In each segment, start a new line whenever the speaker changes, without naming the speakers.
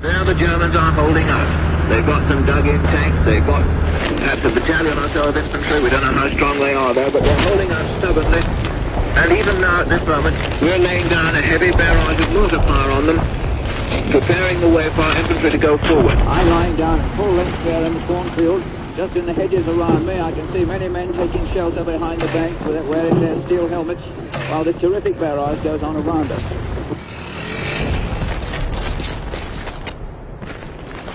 Now the Germans are holding up. They've got some dug-in tanks, they've got perhaps a battalion or so of infantry, we don't know how strong they are there, but they're holding up stubbornly. And even now at this moment, we're laying down a heavy barrage of mortar fire on them, preparing the way for our infantry to go forward.
I'm lying down at full length there in the cornfield. Just in the hedges around me, I can see many men taking shelter behind the banks wearing their steel helmets, while the terrific barrage goes on around us.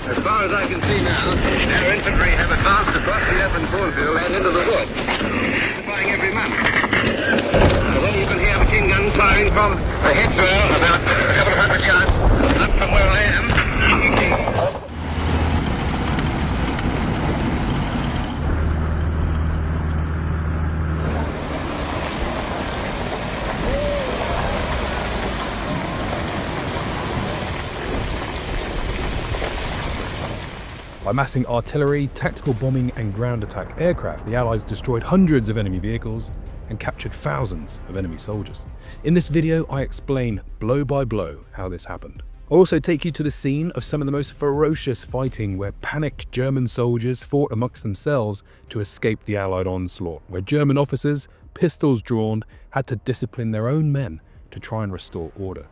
As far as I can see now, our infantry have advanced across the open cornfield and into the wood, flying every man. Then you can hear machine guns firing from the hedgerow about a couple of hundred yards up from where I am.
By massing artillery, tactical bombing and ground attack aircraft, the Allies destroyed hundreds of enemy vehicles and captured thousands of enemy soldiers. In this video, I explain blow by blow how this happened. I'll also take you to the scene of some of the most ferocious fighting where panicked German soldiers fought amongst themselves to escape the Allied onslaught, where German officers, pistols drawn, had to discipline their own men to try and restore order.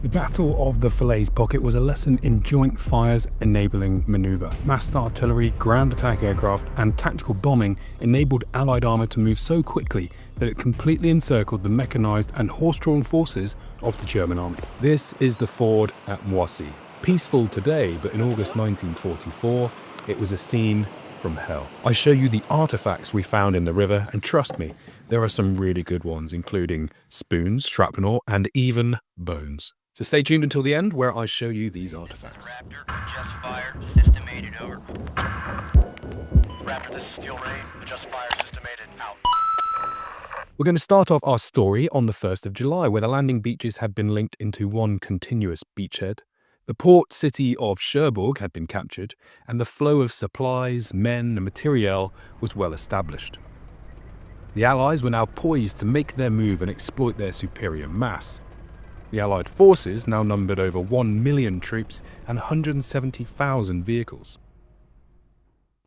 The Battle of the Falaise Pocket was a lesson in joint fires enabling manoeuvre. Massed artillery, ground attack aircraft, and tactical bombing enabled Allied armour to move so quickly that it completely encircled the mechanised and horse-drawn forces of the German army. This is the ford at Moissy. Peaceful today, but in August 1944, it was a scene from hell. I show you the artefacts we found in the river, and trust me, there are some really good ones, including spoons, shrapnel, and even bones. So stay tuned until the end, where I show you these artifacts.
Raptor, just fire, systemated, over. Raptor, this is Steel Ray, just fire, systemated, out.
We're going to start off our story on the 1st of July, where the landing beaches had been linked into one continuous beachhead. The port city of Cherbourg had been captured, and the flow of supplies, men, and materiel was well established. The Allies were now poised to make their move and exploit their superior mass. The Allied forces now numbered over 1 million troops and 170,000 vehicles.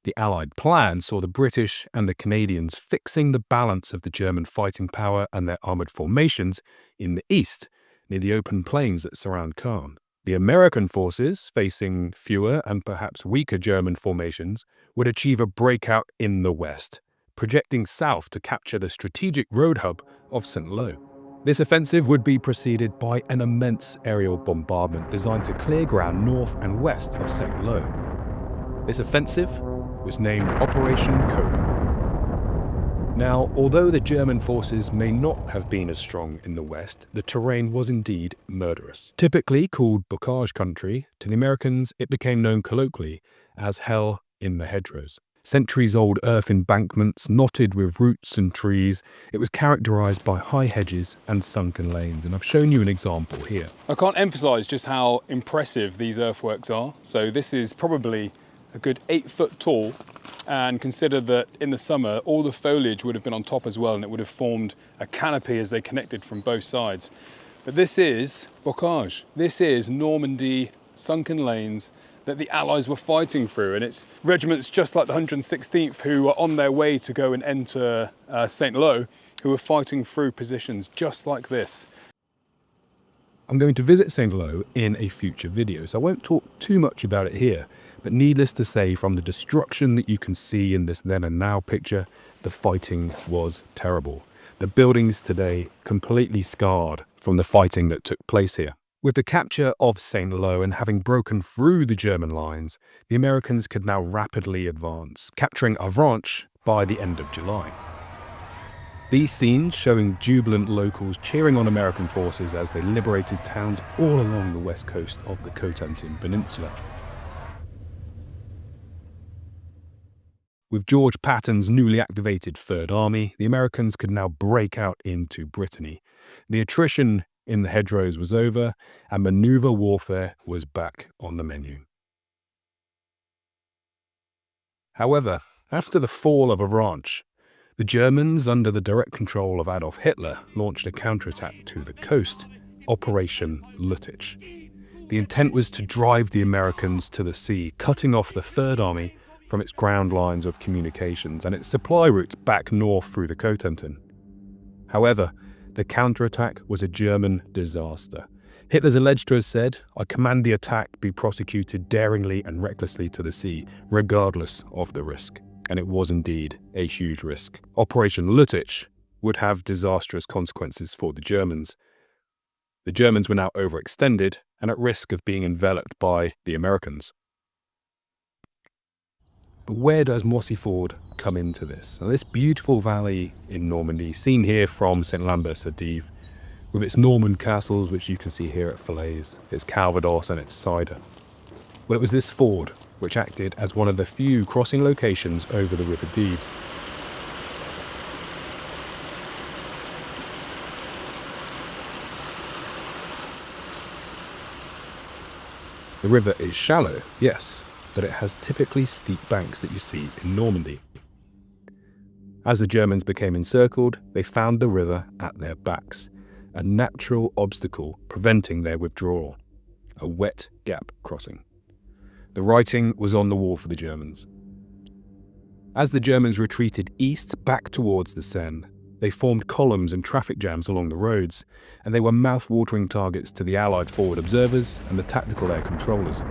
The Allied plan saw the British and the Canadians fixing the balance of the German fighting power and their armoured formations in the east, near the open plains that surround Caen. The American forces, facing fewer and perhaps weaker German formations, would achieve a breakout in the west, projecting south to capture the strategic road hub of Saint-Lô. This offensive would be preceded by an immense aerial bombardment designed to clear ground north and west of Saint-Lô. This offensive was named Operation Cobra. Now, although the German forces may not have been as strong in the west, the terrain was indeed murderous. Typically called bocage country, to the Americans it became known colloquially as hell in the hedgerows. Centuries-old earth embankments knotted with roots and trees, it was characterised by high hedges and sunken lanes, and I've shown you an example here.
I can't emphasise just how impressive these earthworks are. So this is probably a good 8 foot tall, and consider that in the summer all the foliage would have been on top as well, and it would have formed a canopy as they connected from both sides. But this is bocage. This is Normandy sunken lanes that the Allies were fighting through, and it's regiments just like the 116th who were on their way to go and enter Saint-Lô, who were fighting through positions just like this.
I'm going to visit Saint-Lô in a future video, so I won't talk too much about it here, but needless to say, from the destruction that you can see in this then and now picture, the fighting was terrible. The buildings today completely scarred from the fighting that took place here. With the capture of Saint-Lô and having broken through the German lines, the Americans could now rapidly advance, capturing Avranches by the end of July. These scenes showing jubilant locals cheering on American forces as they liberated towns all along the west coast of the Cotentin Peninsula. With George Patton's newly activated Third Army, the Americans could now break out into Brittany. The attrition in the hedgerows was over, and manoeuvre warfare was back on the menu. However, after the fall of Avranches, the Germans, under the direct control of Adolf Hitler, launched a counterattack to the coast, Operation Lüttich. The intent was to drive the Americans to the sea, cutting off the Third Army from its ground lines of communications and its supply routes back north through the Cotentin. However, the counterattack was a German disaster. Hitler's alleged to have said, "I command the attack be prosecuted daringly and recklessly to the sea, regardless of the risk." And it was indeed a huge risk. Operation Lüttich would have disastrous consequences for the Germans. The Germans were now overextended and at risk of being enveloped by the Americans. But where does Moissy Ford come into this? Now, this beautiful valley in Normandy, seen here from St. Lambert-sur-Dives, with its Norman castles, which you can see here at Falaise, its Calvados and its cider. Well, it was this ford which acted as one of the few crossing locations over the River Dives. The river is shallow, yes, but it has typically steep banks that you see in Normandy. As the Germans became encircled, they found the river at their backs, a natural obstacle preventing their withdrawal, a wet gap crossing. The writing was on the wall for the Germans. As the Germans retreated east back towards the Seine, they formed columns and traffic jams along the roads, and they were mouth-watering targets to the Allied forward observers and the tactical air controllers.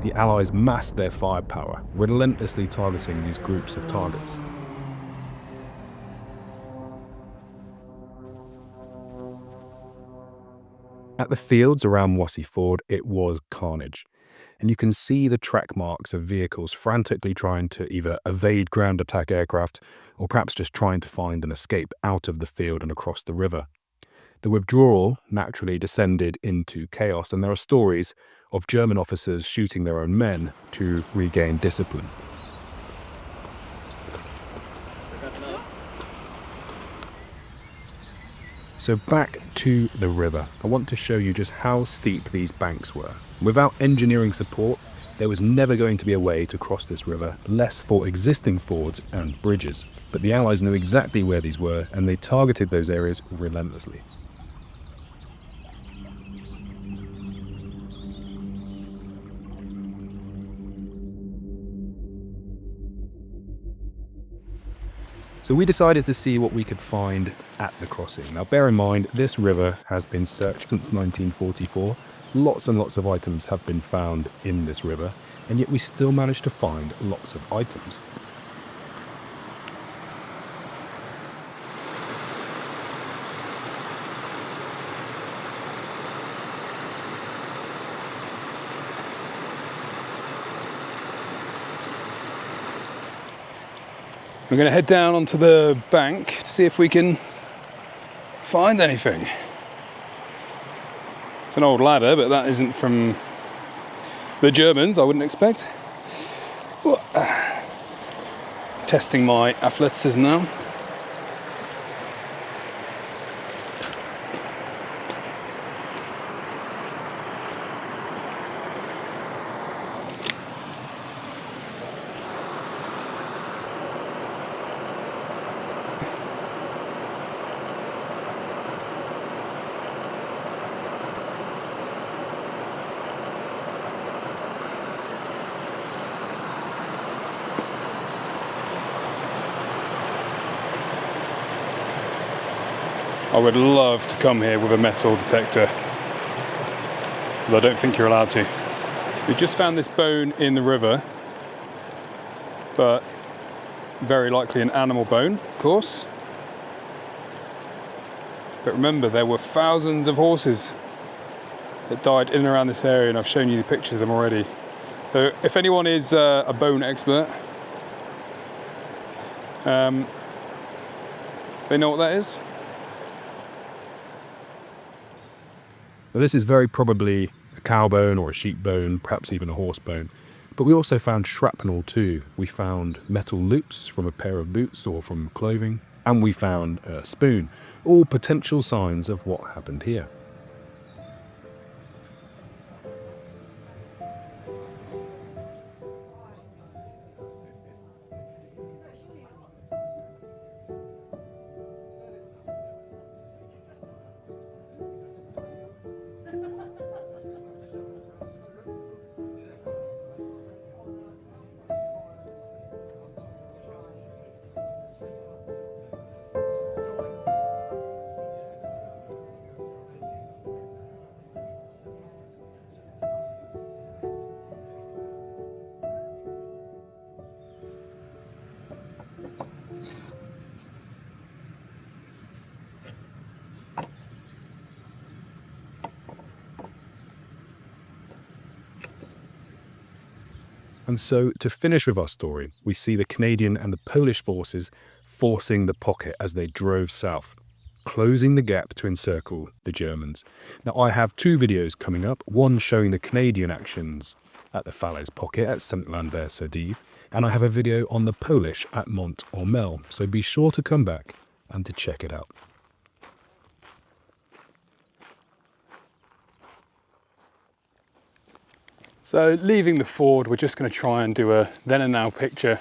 The Allies massed their firepower, relentlessly targeting these groups of targets. At the fields around Moissy Ford, it was carnage. And you can see the track marks of vehicles frantically trying to either evade ground attack aircraft or perhaps just trying to find an escape out of the field and across the river. The withdrawal naturally descended into chaos, and there are stories of German officers shooting their own men to regain discipline. So back to the river. I want to show you just how steep these banks were. Without engineering support, there was never going to be a way to cross this river, less for existing fords and bridges. But the Allies knew exactly where these were, and they targeted those areas relentlessly. So we decided to see what we could find at the crossing. Now bear in mind, this river has been searched since 1944. Lots and lots of items have been found in this river, and yet we still managed to find lots of items.
We're going to head down onto the bank to see if we can find anything. It's an old ladder, but that isn't from the Germans, I wouldn't expect. Testing my athleticism now. I would love to come here with a metal detector, but I don't think you're allowed to. We just found this bone in the river, but very likely an animal bone, of course. But remember, there were thousands of horses that died in and around this area, and I've shown you the pictures of them already. So if anyone is a bone expert, they know what that is?
Now, this is very probably a cow bone or a sheep bone, perhaps even a horse bone. But we also found shrapnel too. We found metal loops from a pair of boots or from clothing, and we found a spoon, all potential signs of what happened here. And so, to finish with our story, we see the Canadian and the Polish forces forcing the pocket as they drove south, closing the gap to encircle the Germans. Now, I have two videos coming up, one showing the Canadian actions at the Falaise Pocket at Saint-Lambert-sur-Dive, and I have a video on the Polish at Mont-Ormel, so be sure to come back and to check it out.
So leaving the ford, we're just going to try and do a then and now picture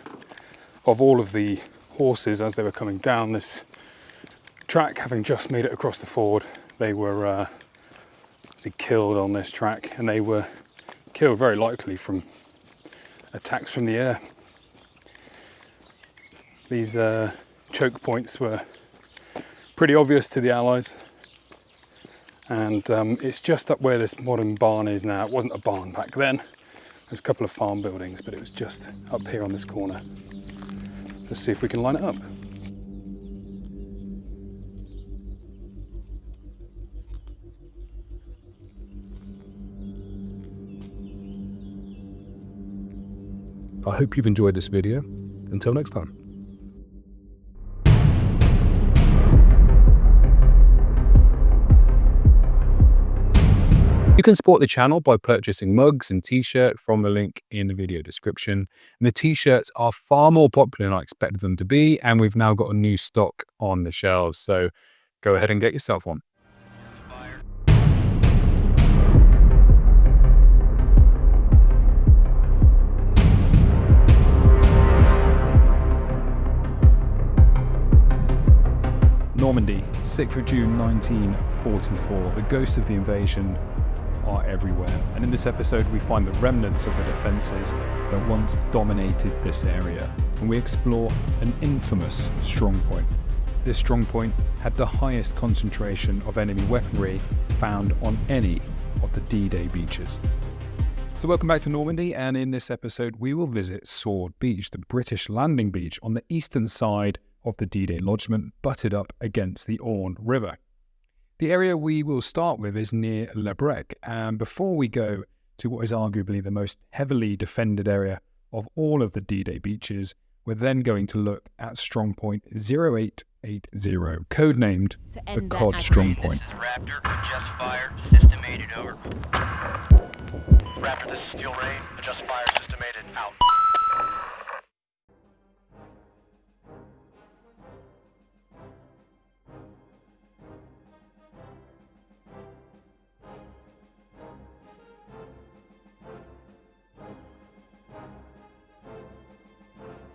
of all of the horses as they were coming down this track, having just made it across the ford. They were obviously killed on this track, and they were killed very likely from attacks from the air. These choke points were pretty obvious to the Allies. And it's just up where this modern barn is now. It wasn't a barn back then. There's a couple of farm buildings, but it was just up here on this corner. Let's see if we can line it up.
I hope you've enjoyed this video. Until next time. You can support the channel by purchasing mugs and t-shirts from the link in the video description. And the t-shirts are far more popular than I expected them to be, and we've now got a new stock on the shelves, so go ahead and get yourself one.
Normandy, 6th of June 1944. The ghosts of the invasion are everywhere, and in this episode we find the remnants of the defences that once dominated this area, and we explore an infamous strongpoint. This strongpoint had the highest concentration of enemy weaponry found on any of the D-Day beaches. So welcome back to Normandy, and in this episode we will visit Sword Beach, the British landing beach on the eastern side of the D-Day lodgement, butted up against the Orne River. The area we will start with is near Le Brec, and before we go to what is arguably the most heavily defended area of all of the D-Day beaches, we're then going to look at Strongpoint 0880, codenamed the Cod Strongpoint.
This is Raptor, adjust fire, system aided over. Raptor, this is Steel Rain, adjust fire, system aided, out.